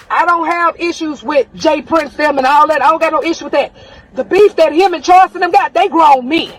I don't have issues with Jay Prince them and all that. I don't got no issue with that. The beef that him and Charleston them got, they grown men.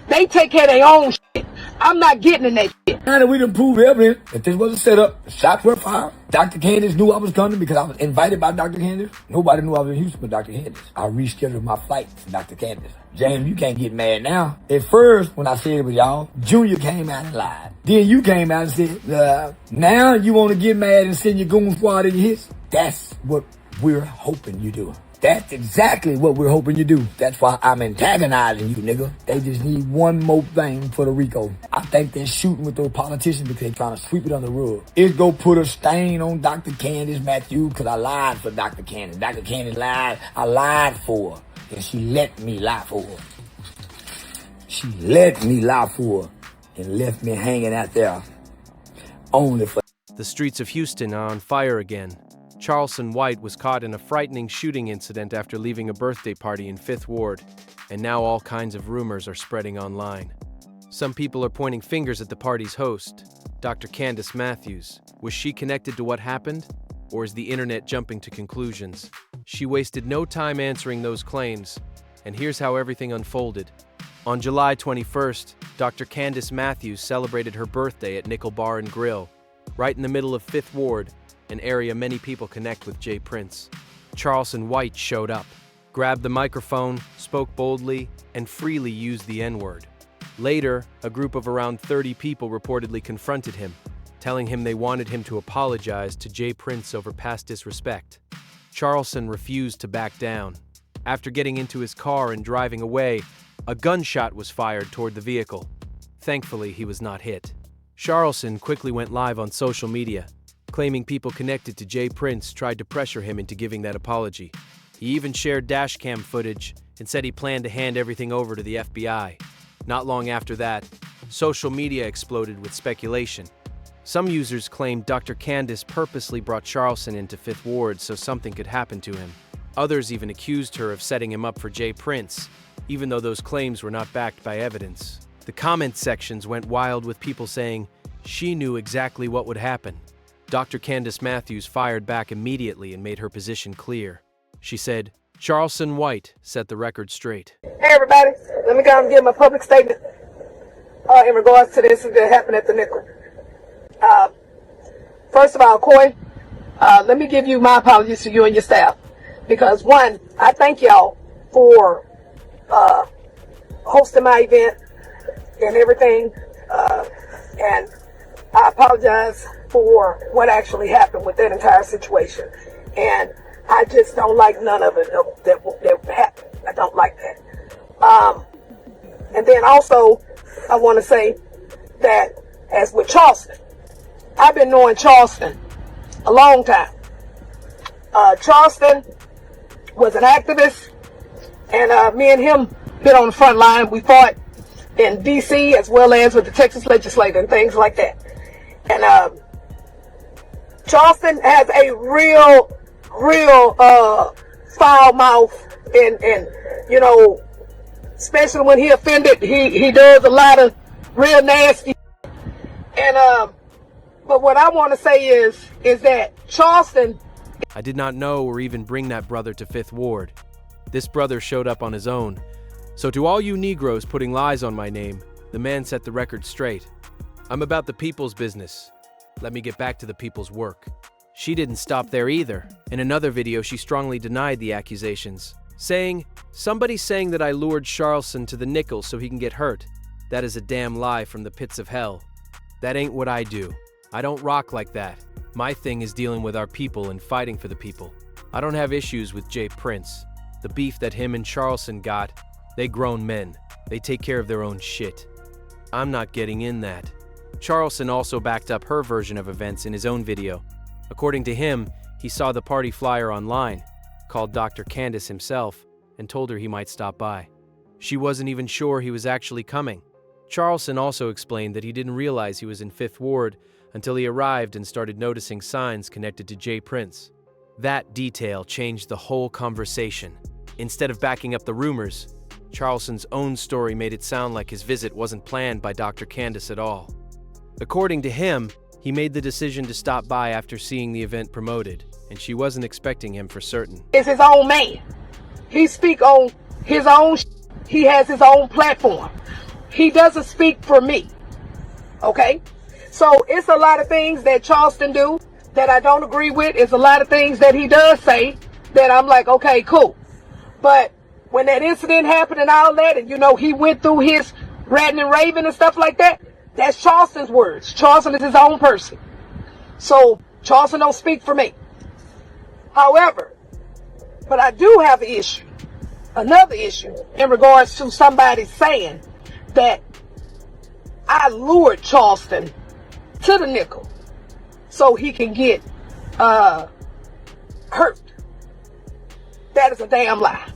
They take care of their own shit. I'm not getting in that shit. Now that we done proved evidence that this was a setup, shots were fired. Dr. Candice knew I was coming because I was invited by Dr. Candice. Nobody knew I was in Houston but Dr. Candice. I rescheduled my flight for Dr. Candice. James, you can't get mad now. At first, when I said it with y'all, Junior came out and lied. Then you came out and said, now you want to get mad and send your goon squad in your hits? That's what we're hoping you do. That's exactly what we're hoping you do. That's why I'm antagonizing you, nigga. They just need one more thing for the RICO. I think they're shooting with those politicians because they're trying to sweep it under the rug. It's go put a stain on Dr. Candice Mathew because I lied for Dr. Candice. Dr. Candice lied. I lied for her. And she let me lie for her. She let me lie for her and left me hanging out there only for... The streets of Houston are on fire again. Charleston White was caught in a frightening shooting incident after leaving a birthday party in 5th Ward, and now all kinds of rumors are spreading online. Some people are pointing fingers at the party's host, Dr. Candice Mathews. Was she connected to what happened? Or is the internet jumping to conclusions? She wasted no time answering those claims, and here's how everything unfolded. On July 21st, Dr. Candice Mathews celebrated her birthday at Nickel Bar and Grill, right in the middle of 5th Ward, an area many people connect with Jay Prince. Charleston White showed up, grabbed the microphone, spoke boldly, and freely used the N-word. Later, a group of around 30 people reportedly confronted him, telling him they wanted him to apologize to Jay Prince over past disrespect. Charleston refused to back down. After getting into his car and driving away, a gunshot was fired toward the vehicle. Thankfully, he was not hit. Charleston quickly went live on social media, claiming people connected to Jay Prince tried to pressure him into giving that apology. He even shared dashcam footage and said he planned to hand everything over to the FBI. Not long after that, social media exploded with speculation. Some users claimed Dr. Candice purposely brought Charleston into 5th Ward so something could happen to him. Others even accused her of setting him up for Jay Prince, even though those claims were not backed by evidence. The comment sections went wild with people saying she knew exactly what would happen. Dr. Candice Mathews fired back immediately and made her position clear. She said, Charleston White set the record straight. Hey everybody, let me go and give my public statement in regards to this that happened at the Nickel. First of all, Coy, let me give you my apologies to you and your staff. Because one, I thank y'all for hosting my event and everything. And I apologize for what actually happened with that entire situation. And I just don't like none of it that happened. I don't like that. And then also, I want to say that as with Charleston, I've been knowing Charleston a long time. Charleston was an activist, and me and him been on the front line. We fought in D.C. as well as with the Texas legislature and things like that. And Charleston has a real foul mouth, and you know, especially when he offended, he does a lot of real nasty. And but what I want to say is that Charleston. I did not know or even bring that brother to 5th Ward. This brother showed up on his own. So to all you Negroes putting lies on my name, the man set the record straight. I'm about the people's business. Let me get back to the people's work. She didn't stop there either. In another video, she strongly denied the accusations, saying, somebody's saying that I lured Charleston to the Nickel so he can get hurt. That is a damn lie from the pits of hell. That ain't what I do. I don't rock like that. My thing is dealing with our people and fighting for the people. I don't have issues with Jay Prince. The beef that him and Charleston got, they grown men. They take care of their own shit. I'm not getting in that. Charleston also backed up her version of events in his own video. According to him, he saw the party flyer online, called Dr. Candice himself, and told her he might stop by. She wasn't even sure he was actually coming. Charleston also explained that he didn't realize he was in 5th Ward until he arrived and started noticing signs connected to Jay Prince. That detail changed the whole conversation. Instead of backing up the rumors, Charleston's own story made it sound like his visit wasn't planned by Dr. Candice at all. According to him, He made the decision to stop by after seeing the event promoted, and she wasn't expecting him for certain. It's his own man. He speak on his own. He has his own platform. He doesn't speak for me. Okay? So it's a lot of things that Charleston do that I don't agree with. It's a lot of things that he does say that I'm like, okay, cool. But when that incident happened and all that, and he went through his ranting and raving and stuff like that, that's Charleston's words. Charleston is his own person. So Charleston don't speak for me. However, but I do have an issue, another issue, in regards to somebody saying that I lured Charleston to the nickel so he can get hurt. That is a damn lie.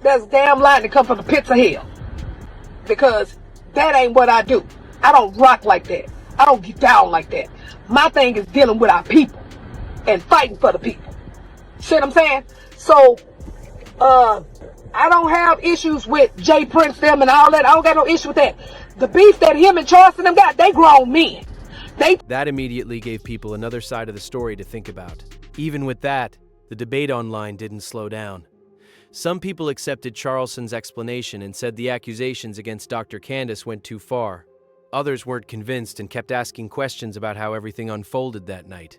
That's a damn lie to come from the pits of hell. Because that ain't what I do. I don't rock like that. I don't get down like that. My thing is dealing with our people and fighting for the people. See what I'm saying? So, I don't have issues with Jay Prince them and all that. I don't got no issue with that. The beef that him and Charleston them got, they grown men. That immediately gave people another side of the story to think about. Even with that, the debate online didn't slow down. Some people accepted Charleston's explanation and said the accusations against Dr. Candice went too far. Others weren't convinced and kept asking questions about how everything unfolded that night.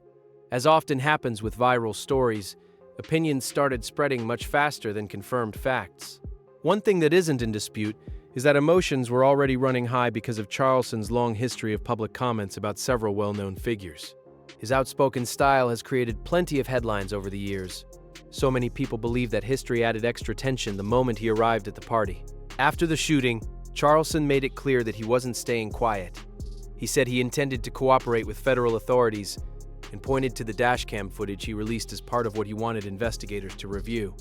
As often happens with viral stories, opinions started spreading much faster than confirmed facts. One thing that isn't in dispute is that emotions were already running high because of Charleston's long history of public comments about several well-known figures. His outspoken style has created plenty of headlines over the years. So many people believe that history added extra tension the moment he arrived at the party. After the shooting, Charleston made it clear that he wasn't staying quiet. He said he intended to cooperate with federal authorities and pointed to the dashcam footage he released as part of what he wanted investigators to review.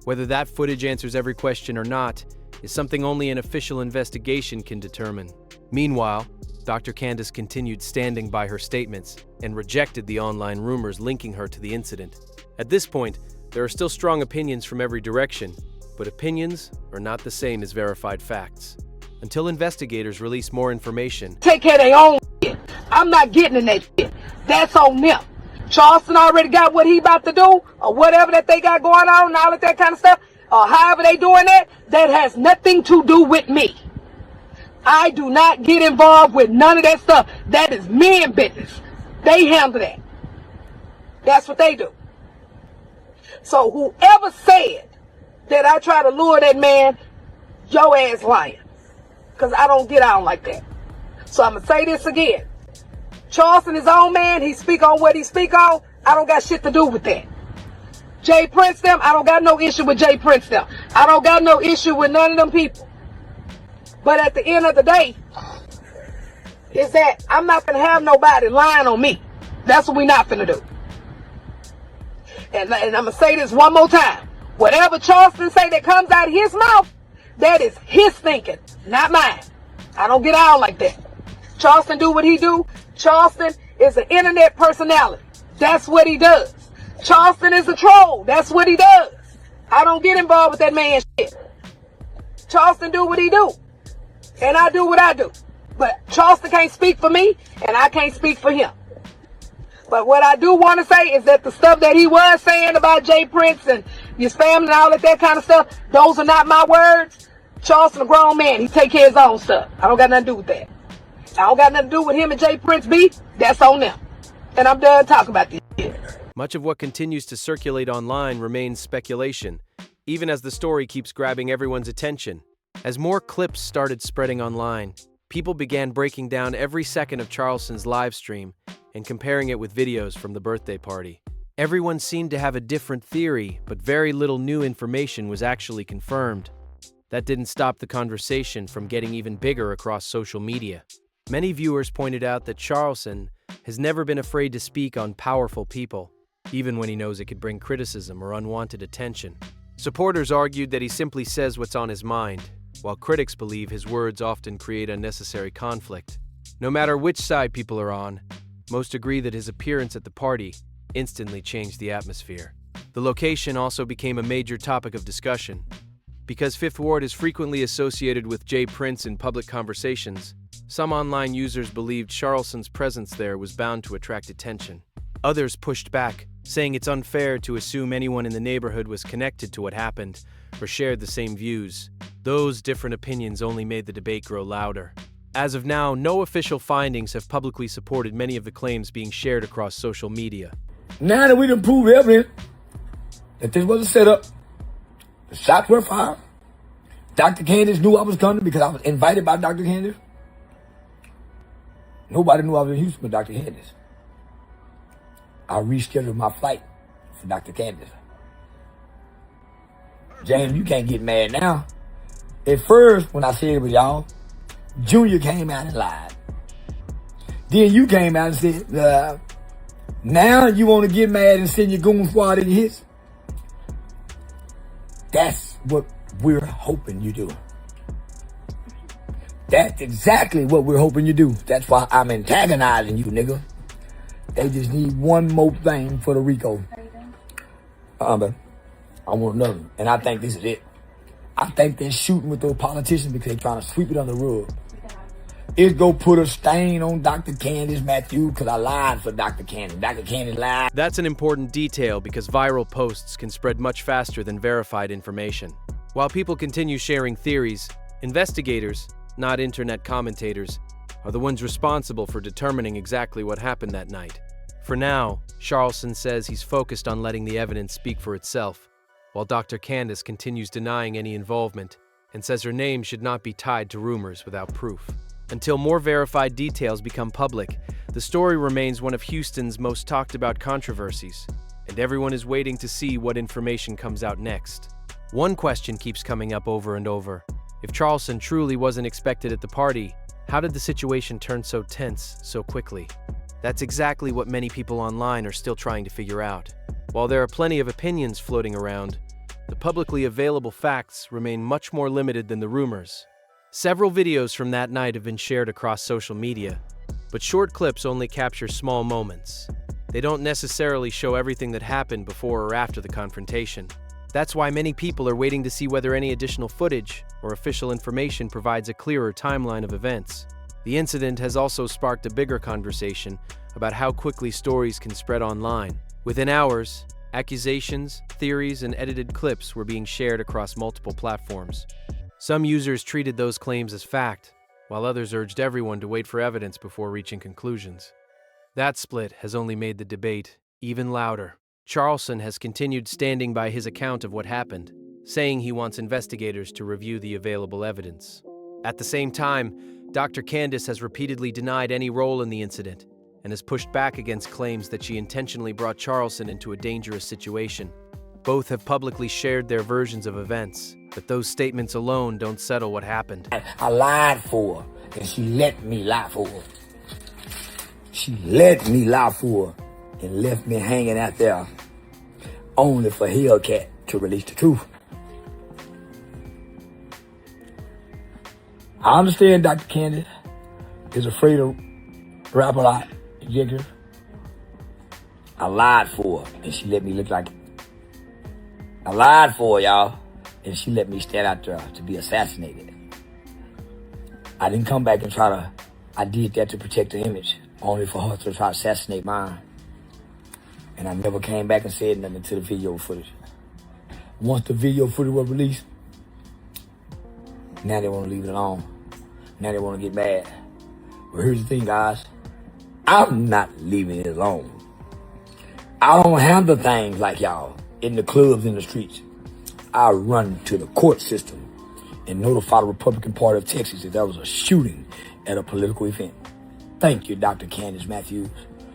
Whether that footage answers every question or not is something only an official investigation can determine. Meanwhile, Dr. Candice continued standing by her statements and rejected the online rumors linking her to the incident. At this point, there are still strong opinions from every direction, but opinions are not the same as verified facts. Until investigators release more information, take care of their own shit. I'm not getting in that shit. That's on them. Charleston already got what he about to do, or whatever that they got going on, and all of that kind of stuff, or however they doing that, that has nothing to do with me. I do not get involved with none of that stuff. That is men business. They handle that. That's what they do. So whoever said that I try to lure that man, your ass lying. Because I don't get on like that. So I'm going to say this again. Charleston is own man. He speak on what he speak on. I don't got shit to do with that. Jay Prince them, I don't got no issue with Jay Prince them. I don't got no issue with none of them people. But at the end of the day, is that I'm not going to have nobody lying on me. That's what we not going to do. And I'm going to say this one more time. Whatever Charleston say that comes out of his mouth, that is his thinking, not mine. I don't get out like that. Charleston do what he do. Charleston is an internet personality. That's what he does. Charleston is a troll. That's what he does. I don't get involved with that man's shit. Charleston do what he do. And I do what I do. But Charleston can't speak for me, and I can't speak for him. But what I do want to say is that the stuff that he was saying about Jay Prince and his family and all of that kind of stuff, those are not my words. Charleston a grown man. He take care of his own stuff. I don't got nothing to do with that. I don't got nothing to do with him and Jay Prince beef. That's on them. And I'm done talking about this shit. Much of what continues to circulate online remains speculation, even as the story keeps grabbing everyone's attention. As more clips started spreading online, people began breaking down every second of Charleston's live stream and comparing it with videos from the birthday party. Everyone seemed to have a different theory, but very little new information was actually confirmed. That didn't stop the conversation from getting even bigger across social media. Many viewers pointed out that Charleston has never been afraid to speak on powerful people, even when he knows it could bring criticism or unwanted attention. Supporters argued that he simply says what's on his mind, while critics believe his words often create unnecessary conflict. No matter which side people are on, most agree that his appearance at the party instantly changed the atmosphere. The location also became a major topic of discussion. Because Fifth Ward is frequently associated with Jay Prince in public conversations, Some online users believed Charleston's presence there was bound to attract attention. Others pushed back, saying it's unfair to assume anyone in the neighborhood was connected to what happened or shared the same views. Those different opinions only made the debate grow louder. As of now, no official findings have publicly supported many of the claims being shared across social media. Now that we done proved evidence that this was a setup, the shots were fired. Dr. Candice knew I was coming because I was invited by Dr. Candice. Nobody knew I was in Houston but Dr. Candice. I rescheduled my flight for Dr. Candice. James, you can't get mad now. At first, when I said it was y'all, Junior came out and lied. Then you came out and said, now you want to get mad and send your goon squad in your hits? That's what we're hoping you do. That's exactly what we're hoping you do. That's why I'm antagonizing you, nigga. They just need one more thing for the RICO. But I want another. And I think this is it. I think they're shooting with those politicians because they're trying to sweep it under the rug. It's gonna put a stain on Dr. Candice Mathew because I lied for Dr. Candice. Dr. Candice lied. That's an important detail because viral posts can spread much faster than verified information. While people continue sharing theories, investigators, not internet commentators, are the ones responsible for determining exactly what happened that night. For now, Charleston says he's focused on letting the evidence speak for itself, while Dr. Candice continues denying any involvement and says her name should not be tied to rumors without proof. Until more verified details become public, the story remains one of Houston's most talked about controversies, and everyone is waiting to see what information comes out next. One question keeps coming up over and over. If Charleston truly wasn't expected at the party, how did the situation turn so tense so quickly? That's exactly what many people online are still trying to figure out. While there are plenty of opinions floating around, the publicly available facts remain much more limited than the rumors. Several videos from that night have been shared across social media, but short clips only capture small moments. They don't necessarily show everything that happened before or after the confrontation. That's why many people are waiting to see whether any additional footage or official information provides a clearer timeline of events. The incident has also sparked a bigger conversation about how quickly stories can spread online. Within hours, accusations, theories, and edited clips were being shared across multiple platforms. Some users treated those claims as fact, while others urged everyone to wait for evidence before reaching conclusions. That split has only made the debate even louder. Charleston has continued standing by his account of what happened, saying he wants investigators to review the available evidence. At the same time, Dr. Candice has repeatedly denied any role in the incident and has pushed back against claims that she intentionally brought Charleston into a dangerous situation. Both have publicly shared their versions of events, but those statements alone don't settle what happened. I lied for her, and she let me lie for her. She let me lie for her and left me hanging out there only for Hellcat to release the truth. I understand Dr. Candice is afraid to rap a lot, executive. I lied for her, and she let me look like it. I lied for her, y'all, and she let me stand out there to be assassinated. I didn't come back and I did that to protect her image, only for her to try to assassinate mine. And I never came back and said nothing to the video footage. Once the video footage was released, now they want to leave it alone. Now they want to get mad. But here's the thing, guys. I'm not leaving it alone. I don't handle things like y'all in the clubs, in the streets. I run to the court system and notify the Republican Party of Texas that there was a shooting at a political event. Thank you, Dr. Candice Mathew,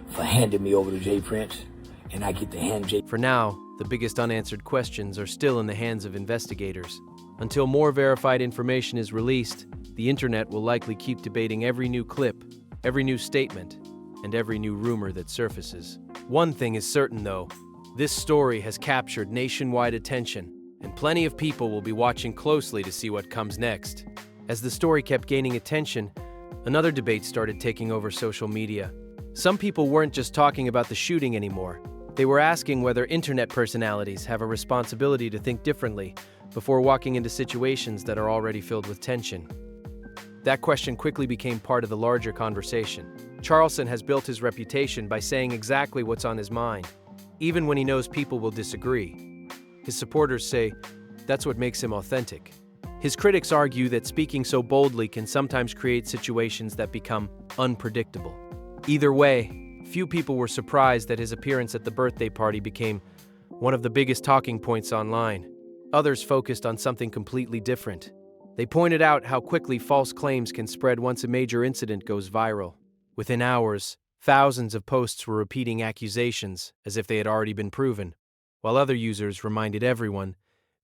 for handing me over to Jay Prince, and I get to hand Jay. For now, the biggest unanswered questions are still in the hands of investigators. Until more verified information is released, the internet will likely keep debating every new clip, every new statement, and every new rumor that surfaces. One thing is certain, though. This story has captured nationwide attention, and plenty of people will be watching closely to see what comes next. As the story kept gaining attention, another debate started taking over social media. Some people weren't just talking about the shooting anymore. They were asking whether internet personalities have a responsibility to think differently before walking into situations that are already filled with tension. That question quickly became part of the larger conversation. Charleston has built his reputation by saying exactly what's on his mind, even when he knows people will disagree. His supporters say that's what makes him authentic. His critics argue that speaking so boldly can sometimes create situations that become unpredictable. Either way, few people were surprised that his appearance at the birthday party became one of the biggest talking points online. Others focused on something completely different. They pointed out how quickly false claims can spread once a major incident goes viral. Within hours, thousands of posts were repeating accusations as if they had already been proven, while other users reminded everyone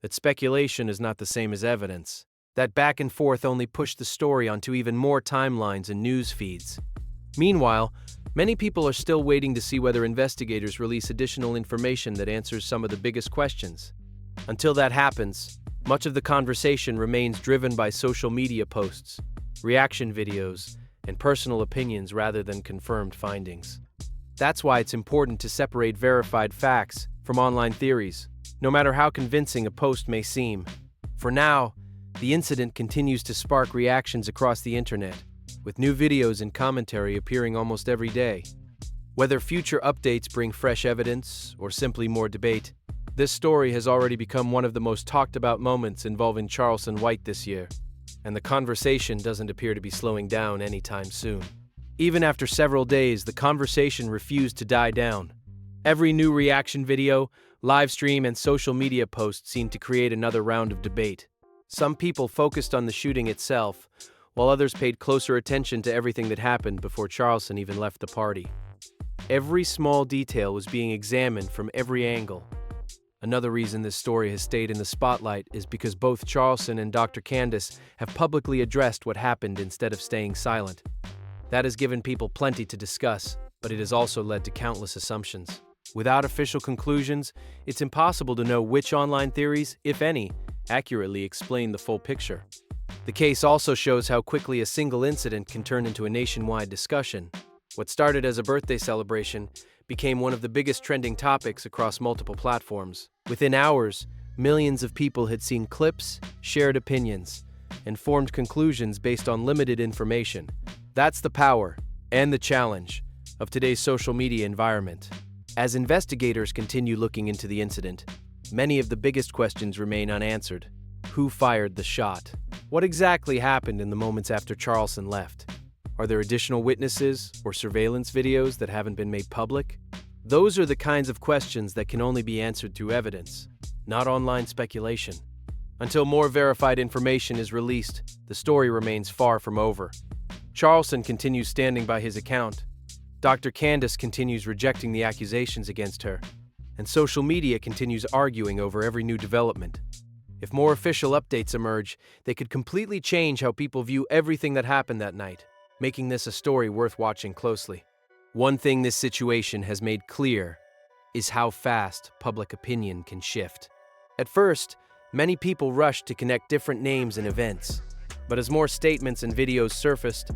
that speculation is not the same as evidence. That back and forth only pushed the story onto even more timelines and news feeds. Meanwhile, many people are still waiting to see whether investigators release additional information that answers some of the biggest questions. Until that happens, much of the conversation remains driven by social media posts, reaction videos, and personal opinions rather than confirmed findings. That's why it's important to separate verified facts from online theories, no matter how convincing a post may seem. For now, the incident continues to spark reactions across the internet, with new videos and commentary appearing almost every day. Whether future updates bring fresh evidence or simply more debate, this story has already become one of the most talked about moments involving Charleston White this year, and the conversation doesn't appear to be slowing down anytime soon. Even after several days, the conversation refused to die down. Every new reaction video, live stream, and social media post seemed to create another round of debate. Some people focused on the shooting itself, while others paid closer attention to everything that happened before Charleston even left the party. Every small detail was being examined from every angle. Another reason this story has stayed in the spotlight is because both Charleston and Dr. Candice have publicly addressed what happened instead of staying silent. That has given people plenty to discuss, but it has also led to countless assumptions. Without official conclusions, it's impossible to know which online theories, if any, accurately explain the full picture. The case also shows how quickly a single incident can turn into a nationwide discussion. What started as a birthday celebration became one of the biggest trending topics across multiple platforms. Within hours, millions of people had seen clips, shared opinions, and formed conclusions based on limited information. That's the power and the challenge of today's social media environment. As investigators continue looking into the incident, many of the biggest questions remain unanswered. Who fired the shot? What exactly happened in the moments after Charleston left? Are there additional witnesses or surveillance videos that haven't been made public? Those are the kinds of questions that can only be answered through evidence, not online speculation. Until more verified information is released, the story remains far from over. Charleston continues standing by his account. Dr. Candice continues rejecting the accusations against her, and social media continues arguing over every new development. If more official updates emerge, they could completely change how people view everything that happened that night, making this a story worth watching closely. One thing this situation has made clear is how fast public opinion can shift. At first, many people rushed to connect different names and events, but as more statements and videos surfaced,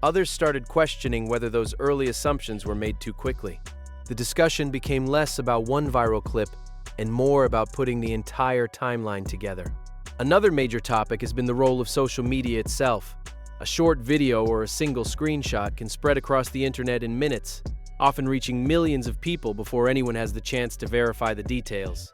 others started questioning whether those early assumptions were made too quickly. The discussion became less about one viral clip and more about putting the entire timeline together. Another major topic has been the role of social media itself. A short video or a single screenshot can spread across the internet in minutes, often reaching millions of people before anyone has the chance to verify the details.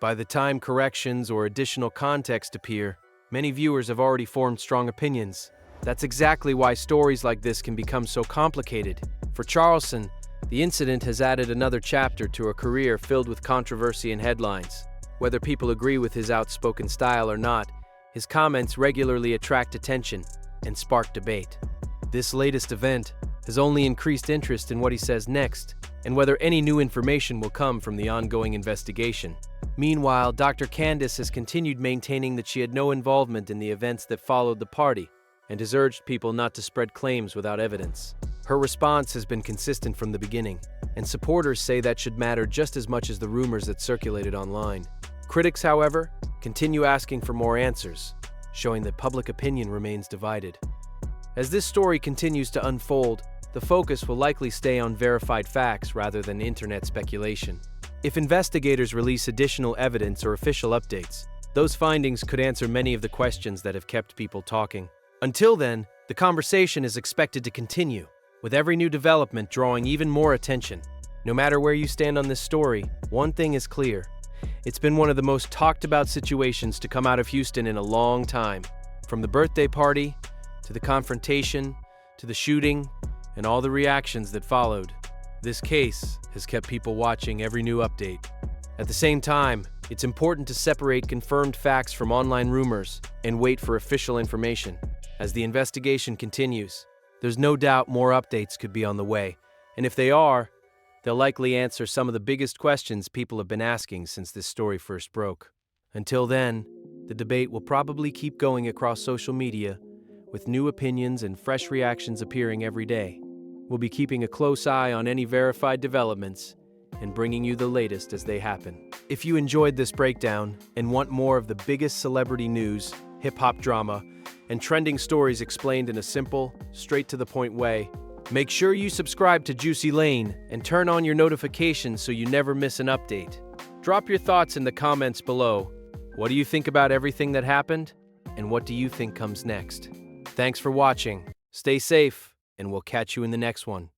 By the time corrections or additional context appear, many viewers have already formed strong opinions. That's exactly why stories like this can become so complicated. For Charleston, the incident has added another chapter to a career filled with controversy and headlines. Whether people agree with his outspoken style or not, his comments regularly attract attention and spark debate. This latest event has only increased interest in what he says next and whether any new information will come from the ongoing investigation. Meanwhile, Dr. Candice has continued maintaining that she had no involvement in the events that followed the party and has urged people not to spread claims without evidence. Her response has been consistent from the beginning, and supporters say that should matter just as much as the rumors that circulated online. Critics, however, continue asking for more answers, showing that public opinion remains divided. As this story continues to unfold, the focus will likely stay on verified facts rather than internet speculation. If investigators release additional evidence or official updates, those findings could answer many of the questions that have kept people talking. Until then, The conversation is expected to continue, with every new development drawing even more attention. No matter where you stand on this story, one thing is clear. It's been one of the most talked about situations to come out of Houston in a long time. From the birthday party, to the confrontation, to the shooting, and all the reactions that followed. This case has kept people watching every new update. At the same time, it's important to separate confirmed facts from online rumors and wait for official information. As the investigation continues, there's no doubt more updates could be on the way, and if they are, they'll likely answer some of the biggest questions people have been asking since this story first broke. Until then, the debate will probably keep going across social media, with new opinions and fresh reactions appearing every day. We'll be keeping a close eye on any verified developments and bringing you the latest as they happen. If you enjoyed this breakdown and want more of the biggest celebrity news, hip-hop drama, and trending stories explained in a simple, straight-to-the-point way, make sure you subscribe to Juicy Lane and turn on your notifications so you never miss an update. Drop your thoughts in the comments below. What do you think about everything that happened? And what do you think comes next? Thanks for watching. Stay safe, and we'll catch you in the next one.